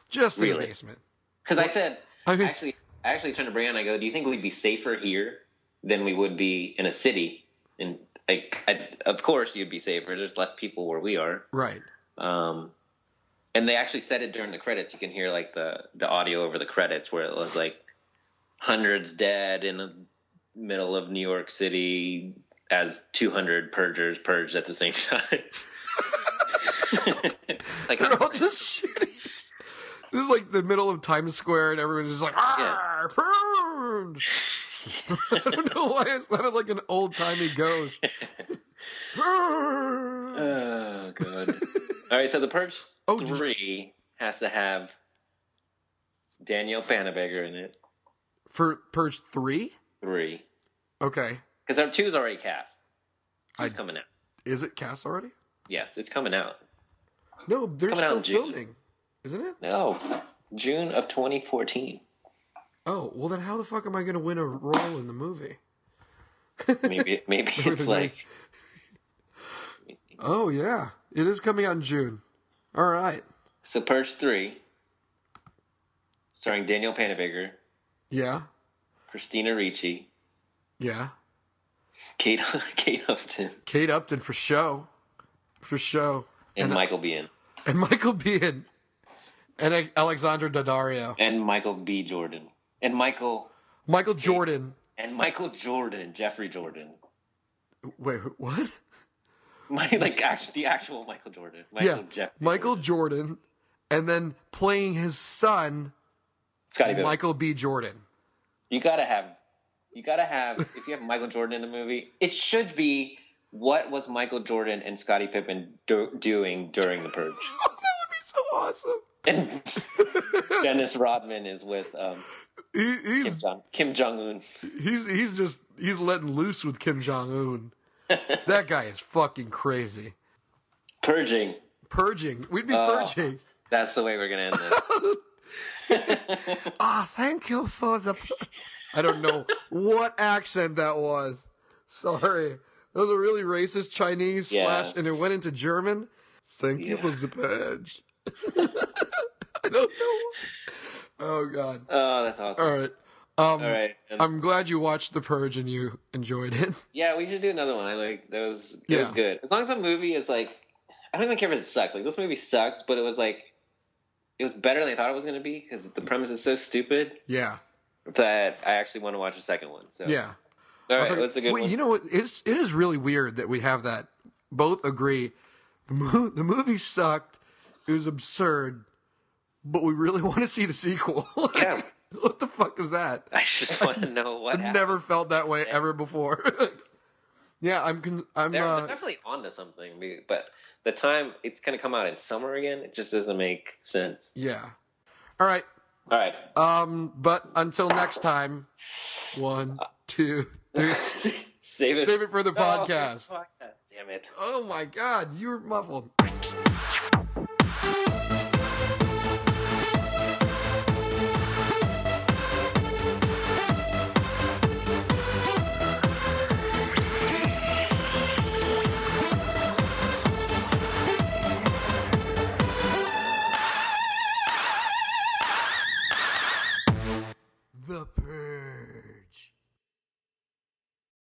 [SPEAKER 1] Just in a
[SPEAKER 3] Really?
[SPEAKER 1] basement.
[SPEAKER 3] Because I said,
[SPEAKER 1] I mean-
[SPEAKER 3] I actually turned to Brianna and I go, do you think we'd be safer here than we would be in a city? And of course you'd be safer. There's less people where we are.
[SPEAKER 1] Right.
[SPEAKER 3] And they actually said it during the credits. You can hear like the audio over the credits where it was like hundreds dead in the middle of New York City as 200 purgers purged at the same time. Like
[SPEAKER 1] They're all just shooting. This is like the middle of Times Square, and everyone's just like, "Arr, purge!" I don't know why it sounded like an old-timey ghost. Purge!
[SPEAKER 3] Oh, God. All right, so The Purge 3 has to have Danielle Panabaker in it.
[SPEAKER 1] For Purge 3?
[SPEAKER 3] 3.
[SPEAKER 1] Okay.
[SPEAKER 3] Because our 2 is already cast. 2's coming out.
[SPEAKER 1] Is it cast already?
[SPEAKER 3] Yes, it's coming out.
[SPEAKER 1] No, they're
[SPEAKER 3] Coming out
[SPEAKER 1] still
[SPEAKER 3] in June.
[SPEAKER 1] filming. Isn't it?
[SPEAKER 3] No, June of 2014.
[SPEAKER 1] Oh, well then how the fuck am I going to win a role in the movie?
[SPEAKER 3] Maybe it's like... Let me see.
[SPEAKER 1] Oh, yeah. It is coming out in June. All right.
[SPEAKER 3] So Purge 3, starring Danielle Panabaker,
[SPEAKER 1] Yeah.
[SPEAKER 3] Christina Ricci,
[SPEAKER 1] Yeah.
[SPEAKER 3] Kate Upton,
[SPEAKER 1] Kate Upton for show. For show.
[SPEAKER 3] and Michael Biehn.
[SPEAKER 1] And Michael Biehn. And Alexandra Daddario.
[SPEAKER 3] And Michael B. Jordan. And Michael
[SPEAKER 1] Jordan.
[SPEAKER 3] And Michael Jordan, Jeffrey Jordan.
[SPEAKER 1] Wait, what?
[SPEAKER 3] The actual Michael Jordan.
[SPEAKER 1] Michael Jordan. And then playing his son,
[SPEAKER 3] Scotty Pippen.
[SPEAKER 1] Michael B. Jordan.
[SPEAKER 3] You gotta have, if you have Michael Jordan in the movie, it should be what was Michael Jordan and Scottie Pippen doing during The Purge.
[SPEAKER 1] Oh, that would be so awesome.
[SPEAKER 3] And Dennis Rodman is with Kim Jong-un.
[SPEAKER 1] He's letting loose with Kim Jong-un. That guy is fucking crazy.
[SPEAKER 3] Purging.
[SPEAKER 1] We'd be purging.
[SPEAKER 3] That's the way we're gonna end this.
[SPEAKER 1] Thank you for the... I don't know what accent that was. Sorry. That was a really racist Chinese / and it went into German. Thank you for the purge. I don't know. Oh, God.
[SPEAKER 3] Oh, that's awesome.
[SPEAKER 1] All right.
[SPEAKER 3] All right.
[SPEAKER 1] I'm glad you watched The Purge and you enjoyed it.
[SPEAKER 3] Yeah, we should do another one. It was good. As long as the movie is like, I don't even care if it sucks. Like, this movie sucked, but it was better than I thought it was going to be because the premise is so stupid.
[SPEAKER 1] Yeah.
[SPEAKER 3] That I actually want to watch a second one. So
[SPEAKER 1] Yeah.
[SPEAKER 3] all right, what's a good one?
[SPEAKER 1] You know what? It is really weird that we have that. Both agree. The movie sucked. It was absurd. But we really want to see the sequel.
[SPEAKER 3] Yeah.
[SPEAKER 1] What the fuck is that?
[SPEAKER 3] I just want to know what
[SPEAKER 1] I've
[SPEAKER 3] happened.
[SPEAKER 1] never felt that way ever before. Yeah, I'm
[SPEAKER 3] They're definitely onto something, but the time it's going to come out in summer again, it just doesn't make sense.
[SPEAKER 1] Yeah. All right. But until next time, 1, 2, 3.
[SPEAKER 3] Save it
[SPEAKER 1] for the podcast.
[SPEAKER 3] Damn it.
[SPEAKER 1] Oh my God, you're muffled.